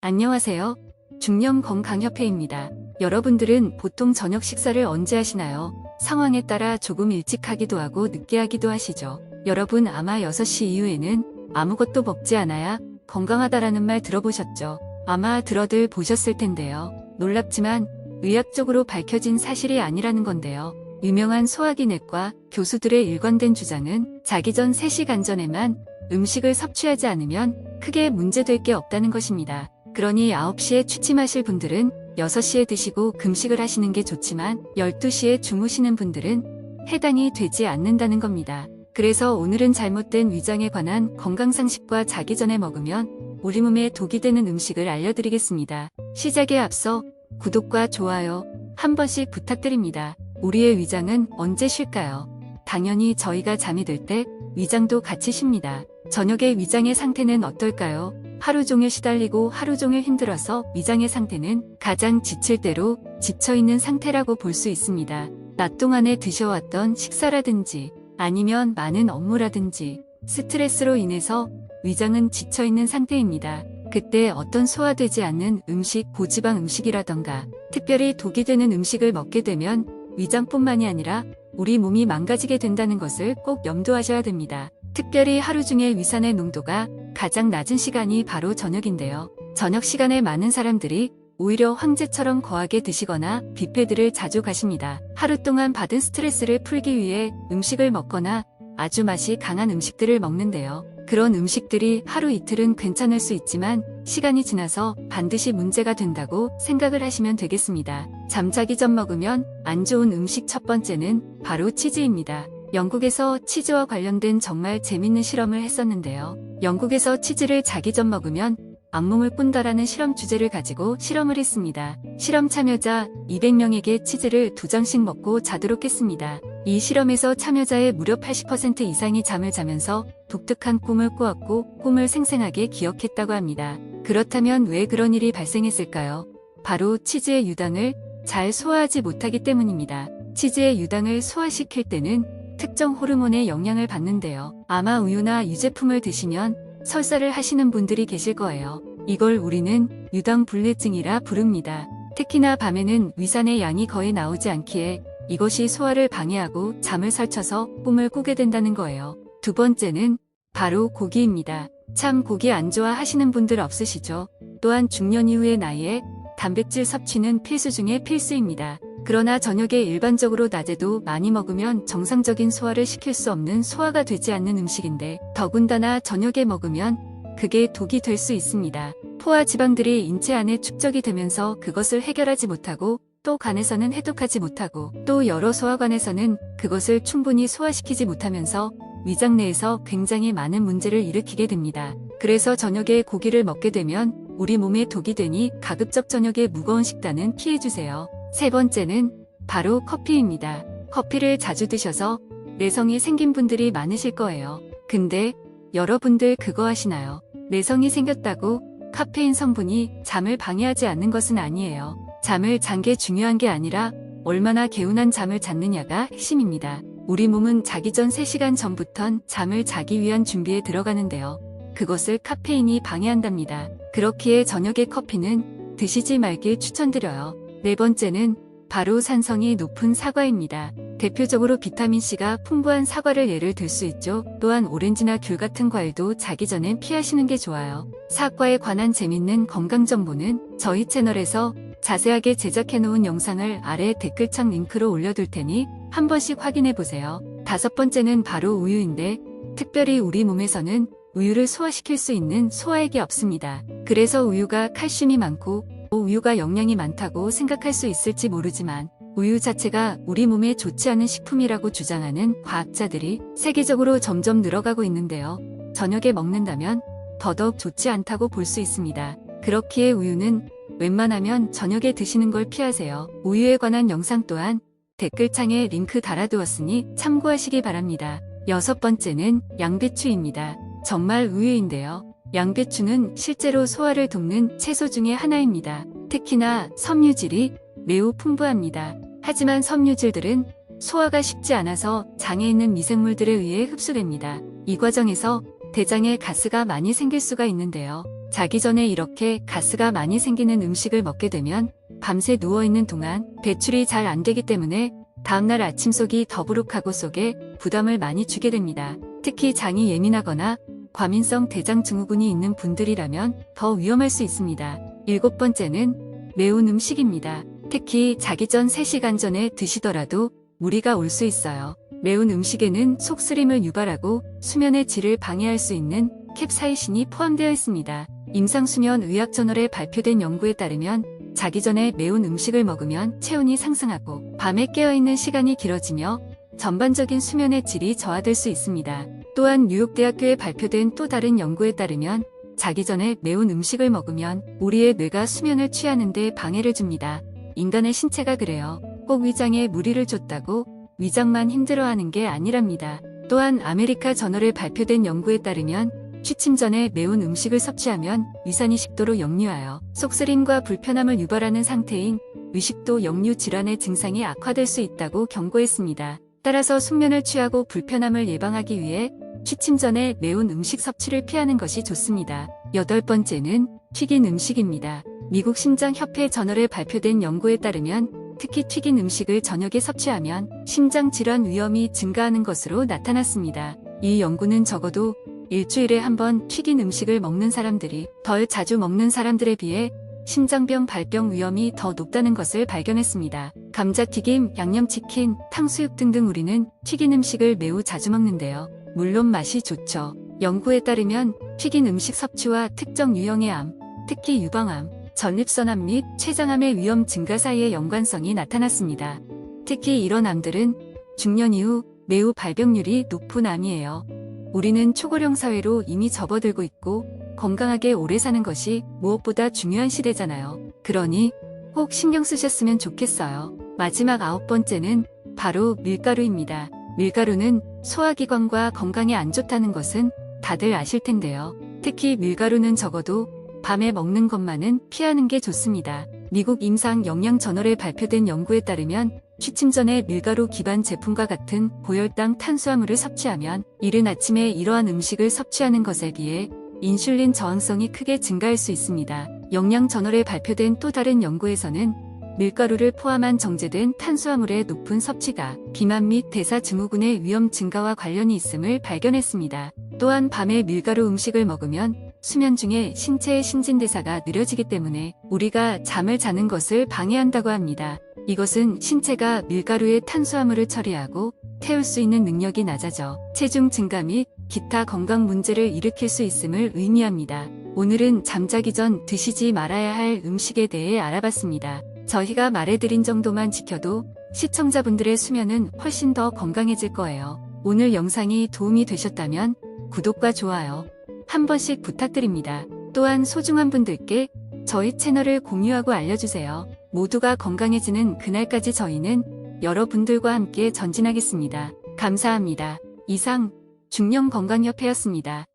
안녕하세요. 중년건강협회입니다. 여러분들은 보통 저녁 식사를 언제 하시나요? 상황에 따라 조금 일찍 하기도 하고 늦게 하기도 하시죠. 여러분 아마 6시 이후에는 아무것도 먹지 않아야 건강하다라는 말 들어보셨죠? 아마 들어들 보셨을 텐데요. 놀랍지만 의학적으로 밝혀진 사실이 아니라는 건데요. 유명한 소화기내과 교수들의 일관된 주장은 자기 전 3시간 전에만 음식을 섭취하지 않으면 크게 문제될 게 없다는 것입니다. 그러니 9시에 취침하실 분들은 6시에 드시고 금식을 하시는 게 좋지만 12시에 주무시는 분들은 해당이 되지 않는다는 겁니다. 그래서 오늘은 잘못된 위장에 관한 건강상식과 자기 전에 먹으면 우리 몸에 독이 되는 음식을 알려드리겠습니다. 시작에 앞서 구독과 좋아요 한 번씩 부탁드립니다. 우리의 위장은 언제 쉴까요? 당연히 저희가 잠이 들 때 위장도 같이 쉽니다. 저녁에 위장의 상태는 어떨까요? 하루 종일 시달리고 하루 종일 힘들어서 위장의 상태는 가장 지칠 대로 지쳐있는 상태라고 볼 수 있습니다. 낮 동안에 드셔왔던 식사라든지 아니면 많은 업무라든지 스트레스로 인해서 위장은 지쳐있는 상태입니다. 그때 어떤 소화되지 않는 음식, 고지방 음식이라던가 특별히 독이 되는 음식을 먹게 되면 위장뿐만이 아니라 우리 몸이 망가지게 된다는 것을 꼭 염두하셔야 됩니다. 특별히 하루 중에 위산의 농도가 가장 낮은 시간이 바로 저녁인데요. 저녁 시간에 많은 사람들이 오히려 황제처럼 거하게 드시거나 뷔페들을 자주 가십니다. 하루 동안 받은 스트레스를 풀기 위해 음식을 먹거나 아주 맛이 강한 음식들을 먹는데요. 그런 음식들이 하루 이틀은 괜찮을 수 있지만 시간이 지나서 반드시 문제가 된다고 생각을 하시면 되겠습니다. 잠자기 전 먹으면 안 좋은 음식 첫 번째는 바로 치즈입니다. 영국에서 치즈와 관련된 정말 재밌는 실험을 했었는데요. 영국에서 치즈를 자기 전 먹으면 악몽을 꾼다라는 실험 주제를 가지고 실험을 했습니다. 실험 참여자 200명에게 치즈를 2장씩 먹고 자도록 했습니다. 이 실험에서 참여자의 무려 80% 이상이 잠을 자면서 독특한 꿈을 꾸었고 꿈을 생생하게 기억했다고 합니다. 그렇다면 왜 그런 일이 발생했을까요? 바로 치즈의 유당을 잘 소화하지 못하기 때문입니다. 치즈의 유당을 소화시킬 때는 특정 호르몬의 영향을 받는데요. 아마 우유나 유제품을 드시면 설사를 하시는 분들이 계실 거예요. 이걸 우리는 유당불내증이라 부릅니다. 특히나 밤에는 위산의 양이 거의 나오지 않기에 이것이 소화를 방해하고 잠을 설쳐서 꿈을 꾸게 된다는 거예요. 두 번째는 바로 고기입니다. 참 고기 안 좋아하시는 분들 없으시죠? 또한 중년 이후의 나이에 단백질 섭취는 필수 중에 필수입니다. 그러나 저녁에 일반적으로 낮에도 많이 먹으면 정상적인 소화를 시킬 수 없는 소화가 되지 않는 음식인데 더군다나 저녁에 먹으면 그게 독이 될 수 있습니다. 포화 지방들이 인체 안에 축적이 되면서 그것을 해결하지 못하고 또 간에서는 해독하지 못하고 또 여러 소화관에서는 그것을 충분히 소화시키지 못하면서 위장 내에서 굉장히 많은 문제를 일으키게 됩니다. 그래서 저녁에 고기를 먹게 되면 우리 몸에 독이 되니 가급적 저녁에 무거운 식단은 피해주세요. 세 번째는 바로 커피입니다. 커피를 자주 드셔서 내성이 생긴 분들이 많으실 거예요. 근데 여러분들 그거 아시나요? 내성이 생겼다고 카페인 성분이 잠을 방해하지 않는 것은 아니에요. 잠을 잔 게 중요한 게 아니라 얼마나 개운한 잠을 잤느냐가 핵심입니다. 우리 몸은 자기 전 3시간 전부턴 잠을 자기 위한 준비에 들어가는데요. 그것을 카페인이 방해한답니다. 그렇기에 저녁에 커피는 드시지 말길 추천드려요. 네 번째는 바로 산성이 높은 사과입니다. 대표적으로 비타민C가 풍부한 사과를 예를 들 수 있죠. 또한 오렌지나 귤 같은 과일도 자기 전엔 피하시는 게 좋아요. 사과에 관한 재밌는 건강 정보는 저희 채널에서 자세하게 제작해놓은 영상을 아래 댓글창 링크로 올려둘 테니 한 번씩 확인해보세요. 다섯 번째는 바로 우유인데 특별히 우리 몸에서는 우유를 소화시킬 수 있는 소화액이 없습니다. 그래서 우유가 칼슘이 많고 우유가 영양이 많다고 생각할 수 있을지 모르지만 우유 자체가 우리 몸에 좋지 않은 식품이라고 주장하는 과학자들이 세계적으로 점점 늘어가고 있는데요. 저녁에 먹는다면 더더욱 좋지 않다고 볼 수 있습니다. 그렇기에 우유는 웬만하면 저녁에 드시는 걸 피하세요. 우유에 관한 영상 또한 댓글창에 링크 달아두었으니 참고하시기 바랍니다. 여섯 번째는 양배추입니다. 정말 우유인데요. 양배추는 실제로 소화를 돕는 채소 중에 하나입니다. 특히나 섬유질이 매우 풍부합니다. 하지만 섬유질들은 소화가 쉽지 않아서 장에 있는 미생물들에 의해 흡수됩니다. 이 과정에서 대장에 가스가 많이 생길 수가 있는데요. 자기 전에 이렇게 가스가 많이 생기는 음식을 먹게 되면 밤새 누워있는 동안 배출이 잘 안 되기 때문에 다음날 아침 속이 더부룩하고 속에 부담을 많이 주게 됩니다. 특히 장이 예민하거나 과민성 대장 증후군이 있는 분들이라면 더 위험할 수 있습니다. 7번째는 매운 음식입니다. 특히 자기 전 3시간 전에 드시더라도 무리가 올 수 있어요. 매운 음식에는 속쓰림을 유발하고 수면의 질을 방해할 수 있는 캡사이신이 포함되어 있습니다. 임상수면의학저널에 발표된 연구에 따르면 자기 전에 매운 음식을 먹으면 체온이 상승하고 밤에 깨어있는 시간이 길어지며 전반적인 수면의 질이 저하될 수 있습니다. 또한 뉴욕대학교에 발표된 또 다른 연구에 따르면 자기 전에 매운 음식을 먹으면 우리의 뇌가 수면을 취하는 데 방해를 줍니다. 인간의 신체가 그래요. 꼭 위장에 무리를 줬다고 위장만 힘들어하는 게 아니랍니다. 또한 아메리카 저널에 발표된 연구에 따르면 취침 전에 매운 음식을 섭취하면 위산이 식도로 역류하여 속쓰림과 불편함을 유발하는 상태인 위식도 역류 질환의 증상이 악화될 수 있다고 경고했습니다. 따라서 숙면을 취하고 불편함을 예방하기 위해 취침 전에 매운 음식 섭취를 피하는 것이 좋습니다. 8번째는 튀긴 음식입니다. 미국 심장협회 저널에 발표된 연구에 따르면 특히 튀긴 음식을 저녁에 섭취하면 심장질환 위험이 증가하는 것으로 나타났습니다. 이 연구는 적어도 일주일에 한 번 튀긴 음식을 먹는 사람들이 덜 자주 먹는 사람들에 비해 심장병 발병 위험이 더 높다는 것을 발견했습니다. 감자튀김, 양념치킨, 탕수육 등등 우리는 튀긴 음식을 매우 자주 먹는데요. 물론 맛이 좋죠. 연구에 따르면 튀긴 음식 섭취와 특정 유형의 암, 특히 유방암, 전립선암 및 췌장암의 위험 증가 사이의 연관성이 나타났습니다. 특히 이런 암들은 중년 이후 매우 발병률이 높은 암이에요. 우리는 초고령 사회로 이미 접어들고 있고 건강하게 오래 사는 것이 무엇보다 중요한 시대잖아요. 그러니 꼭 신경 쓰셨으면 좋겠어요. 마지막 9번째는 바로 밀가루입니다. 밀가루는 소화기관과 건강에 안 좋다는 것은 다들 아실 텐데요. 특히 밀가루는 적어도 밤에 먹는 것만은 피하는 게 좋습니다. 미국 임상영양저널에 발표된 연구에 따르면 취침 전에 밀가루 기반 제품과 같은 고혈당 탄수화물을 섭취하면 이른 아침에 이러한 음식을 섭취하는 것에 비해 인슐린 저항성이 크게 증가할 수 있습니다. 영양저널에 발표된 또 다른 연구에서는 밀가루를 포함한 정제된 탄수화물의 높은 섭취가 비만 및 대사증후군의 위험 증가와 관련이 있음을 발견했습니다. 또한 밤에 밀가루 음식을 먹으면 수면 중에 신체의 신진대사가 느려지기 때문에 우리가 잠을 자는 것을 방해한다고 합니다. 이것은 신체가 밀가루의 탄수화물을 처리하고 태울 수 있는 능력이 낮아져 체중 증가 및 기타 건강 문제를 일으킬 수 있음을 의미합니다. 오늘은 잠자기 전 드시지 말아야 할 음식에 대해 알아봤습니다. 저희가 말해드린 정도만 지켜도 시청자분들의 수면은 훨씬 더 건강해질 거예요. 오늘 영상이 도움이 되셨다면 구독과 좋아요 한 번씩 부탁드립니다. 또한 소중한 분들께 저희 채널을 공유하고 알려주세요. 모두가 건강해지는 그날까지 저희는 여러분들과 함께 전진하겠습니다. 감사합니다. 이상 중년건강협회였습니다.